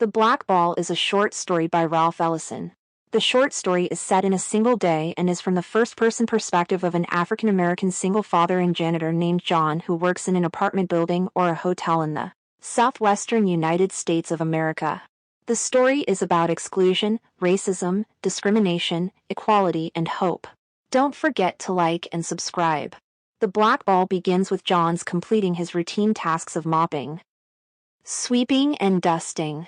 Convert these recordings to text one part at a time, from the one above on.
The Black Ball is a short story by Ralph Ellison. The short story is set in a single day and is from the first-person perspective of an African-American single father and janitor named John who works in an apartment building or a hotel in the southwestern United States of America. The story is about exclusion, racism, discrimination, equality, and hope. Don't forget to like and subscribe. The Black Ball begins with John's completing his routine tasks of mopping, sweeping and dusting,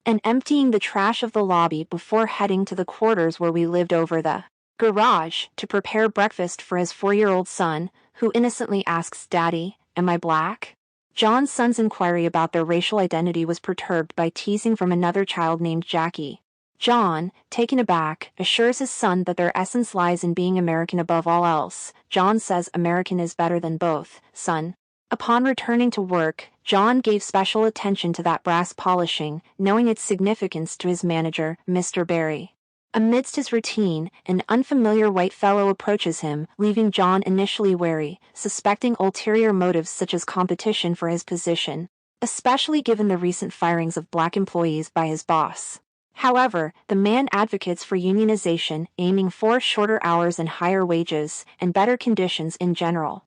and emptying the trash of the lobby before heading to the quarters where we lived over the garage to prepare breakfast for his 4-year-old son, who innocently asks, "Daddy, am I black?" John's son's inquiry about their racial identity was perturbed by teasing from another child named Jackie. John, taken aback, assures his son that their essence lies in being American above all else. John says American is better than both, son. Upon returning to work, John gave special attention to that brass polishing, knowing its significance to his manager, Mr. Barry. Amidst his routine, an unfamiliar white fellow approaches him, leaving John initially wary, suspecting ulterior motives such as competition for his position, especially given the recent firings of black employees by his boss. However, the man advocates for unionization, aiming for shorter hours and higher wages, and better conditions in general.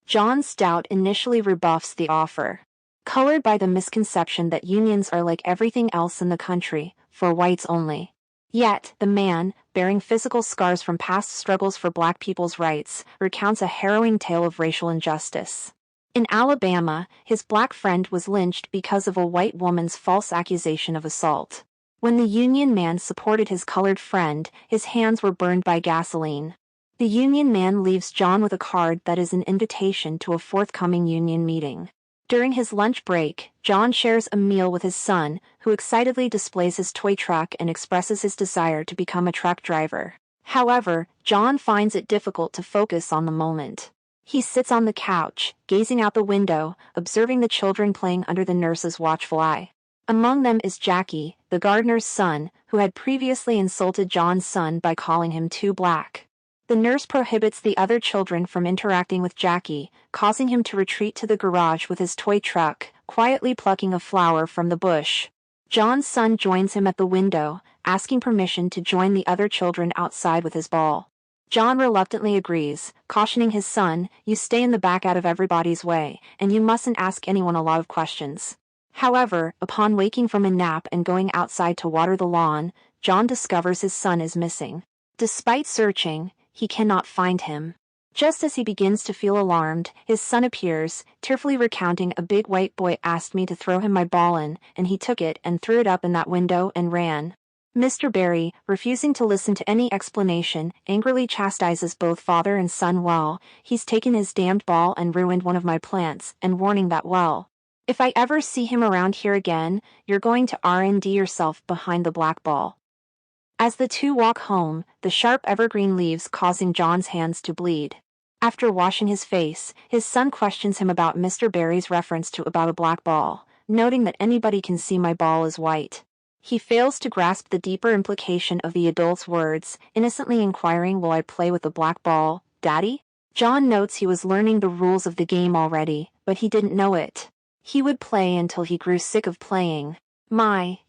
John's doubt initially rebuffs the offer, colored by the misconception that unions are like everything else in the country, for whites only. Yet, the man, bearing physical scars from past struggles for black people's rights, recounts a harrowing tale of racial injustice. In Alabama, his black friend was lynched because of a white woman's false accusation of assault. When the union man supported his colored friend, his hands were burned by gasoline. The union man leaves John with a card that is an invitation to a forthcoming union meeting. During his lunch break, John shares a meal with his son, who excitedly displays his toy truck and expresses his desire to become a truck driver. However, John finds it difficult to focus on the moment. He sits on the couch, gazing out the window, observing the children playing under the nurse's watchful eye. Among them is Jackie, the gardener's son, who had previously insulted John's son by calling him too black. The nurse prohibits the other children from interacting with Jackie, causing him to retreat to the garage with his toy truck, quietly plucking a flower from the bush. John's son joins him at the window, asking permission to join the other children outside with his ball. John reluctantly agrees, cautioning his son, "You stay in the back out of everybody's way, and you mustn't ask anyone a lot of questions." However, upon waking from a nap and going outside to water the lawn, John discovers his son is missing. Despite searching, he cannot find him. Just as he begins to feel alarmed, his son appears, tearfully recounting, "A big white boy asked me to throw him my ball in, and he took it and threw it up in that window and ran." Mr. Barry, refusing to listen to any explanation, angrily chastises both father and son. "Well, he's taken his damned ball and ruined one of my plants," and warning that, "Well, if I ever see him around here again, you're going to R&D yourself behind the black ball." As the two walk home, the sharp evergreen leaves causing John's hands to bleed. After washing his face, his son questions him about Mr. Barry's reference to about a black ball, noting that "Anybody can see my ball is white." He fails to grasp the deeper implication of the adult's words, innocently inquiring, "Will I play with the black ball, Daddy?" John notes he was learning the rules of the game already, but he didn't know it. He would play until he grew sick of playing.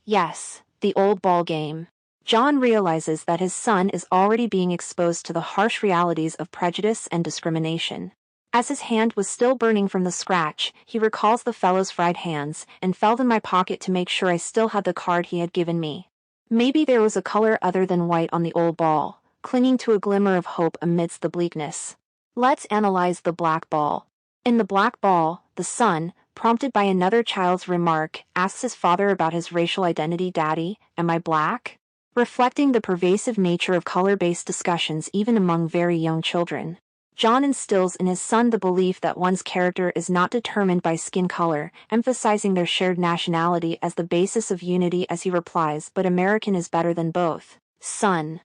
Yes, the old ball game. John realizes that his son is already being exposed to the harsh realities of prejudice and discrimination. As his hand was still burning from the scratch, he recalls the fellow's fried hands, and felt in my pocket to make sure I still had the card he had given me. Maybe there was a color other than white on the old ball, clinging to a glimmer of hope amidst the bleakness. Let's analyze the black ball. In the black ball, the son, prompted by another child's remark, asks his father about his racial identity. "Daddy, am I black?" Reflecting the pervasive nature of color-based discussions even among very young children. John instills in his son the belief that one's character is not determined by skin color, emphasizing their shared nationality as the basis of unity as he replies, "But American is better than both, son."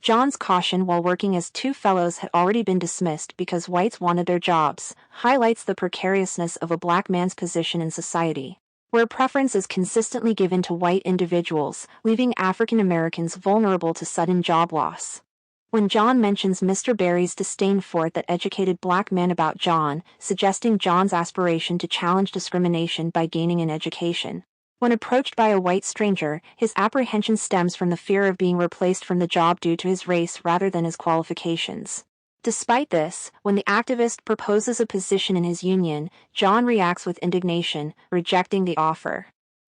John's caution while working as two fellows had already been dismissed because whites wanted their jobs, highlights the precariousness of a black man's position in society, where preference is consistently given to white individuals, leaving African Americans vulnerable to sudden job loss. When John mentions Mr. Barry's disdain for it, that educated black man about John, suggesting John's aspiration to challenge discrimination by gaining an education. When approached by a white stranger, his apprehension stems from the fear of being replaced from the job due to his race rather than his qualifications. Despite this, when the activist proposes a position in his union, John reacts with indignation, rejecting the offer.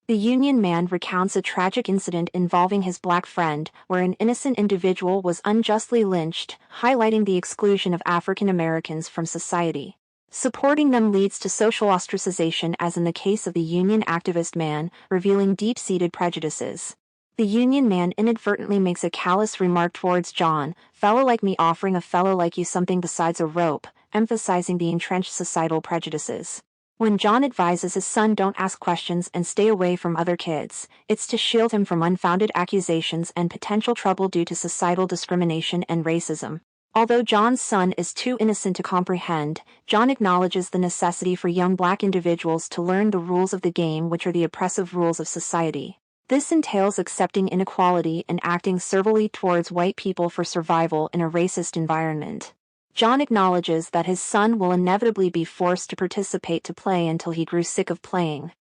The union man recounts a tragic incident involving his black friend, where an innocent individual was unjustly lynched, highlighting the exclusion of African Americans from society. Supporting them leads to social ostracization, as in the case of the union activist man, revealing deep-seated prejudices. The union man inadvertently makes a callous remark towards John, "Fellow like me offering a fellow like you something besides a rope," emphasizing the entrenched societal prejudices. When John advises his son don't ask questions and stay away from other kids, it's to shield him from unfounded accusations and potential trouble due to societal discrimination and racism. Although John's son is too innocent to comprehend, John acknowledges the necessity for young black individuals to learn the rules of the game, which are the oppressive rules of society. This entails accepting inequality and acting servilely towards white people for survival in a racist environment. John acknowledges that his son will inevitably be forced to participate to play until he grew sick of playing.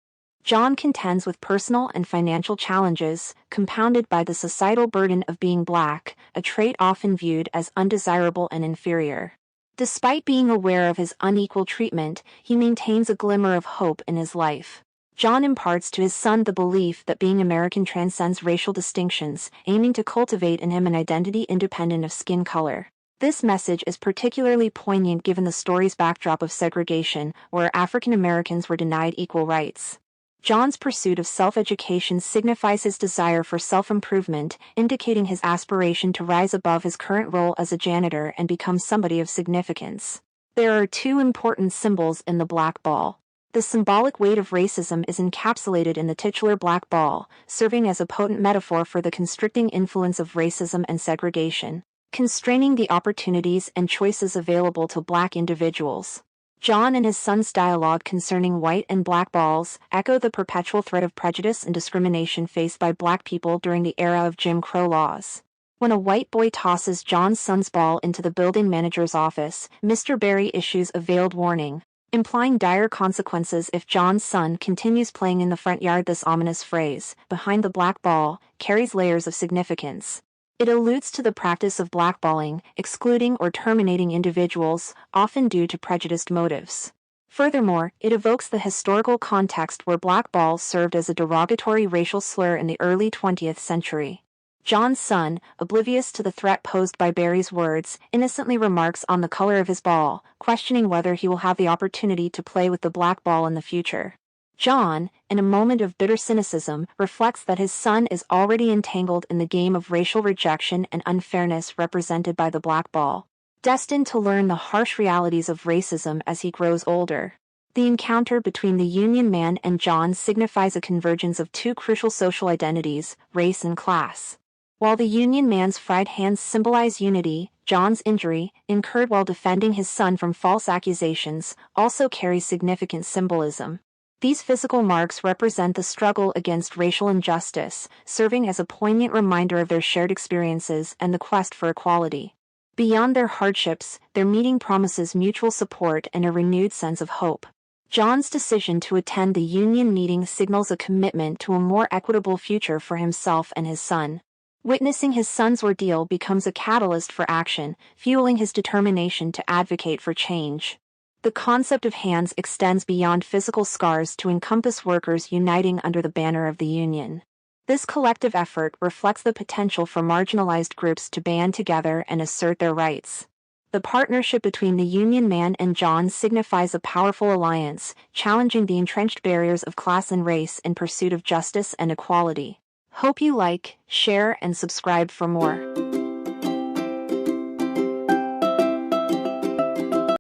John contends with personal and financial challenges, compounded by the societal burden of being black, a trait often viewed as undesirable and inferior. Despite being aware of his unequal treatment, he maintains a glimmer of hope in his life. John imparts to his son the belief that being American transcends racial distinctions, aiming to cultivate in him an identity independent of skin color. This message is particularly poignant given the story's backdrop of segregation, where African Americans were denied equal rights. John's pursuit of self-education signifies his desire for self-improvement, indicating his aspiration to rise above his current role as a janitor and become somebody of significance. There are two important symbols in the black ball. The symbolic weight of racism is encapsulated in the titular black ball, serving as a potent metaphor for the constricting influence of racism and segregation, constraining the opportunities and choices available to black individuals. John and his son's dialogue concerning white and black balls echo the perpetual threat of prejudice and discrimination faced by black people during the era of Jim Crow laws. When a white boy tosses John's son's ball into the building manager's office, Mr. Barry issues a veiled warning, implying dire consequences if John's son continues playing in the front yard. This ominous phrase, "behind the black ball," carries layers of significance. It alludes to the practice of blackballing, excluding or terminating individuals, often due to prejudiced motives. Furthermore, it evokes the historical context where blackball served as a derogatory racial slur in the early 20th century. John's son, oblivious to the threat posed by Barry's words, innocently remarks on the color of his ball, questioning whether he will have the opportunity to play with the black ball in the future. John, in a moment of bitter cynicism, reflects that his son is already entangled in the game of racial rejection and unfairness represented by the black ball, destined to learn the harsh realities of racism as he grows older. The encounter between the Union man and John signifies a convergence of two crucial social identities, race and class. While the Union man's fried hands symbolize unity, John's injury, incurred while defending his son from false accusations, also carries significant symbolism. These physical marks represent the struggle against racial injustice, serving as a poignant reminder of their shared experiences and the quest for equality. Beyond their hardships, their meeting promises mutual support and a renewed sense of hope. John's decision to attend the union meeting signals a commitment to a more equitable future for himself and his son. Witnessing his son's ordeal becomes a catalyst for action, fueling his determination to advocate for change. The concept of hands extends beyond physical scars to encompass workers uniting under the banner of the union. This collective effort reflects the potential for marginalized groups to band together and assert their rights. The partnership between the Union man and John signifies a powerful alliance, challenging the entrenched barriers of class and race in pursuit of justice and equality. Hope you like, share, and subscribe for more.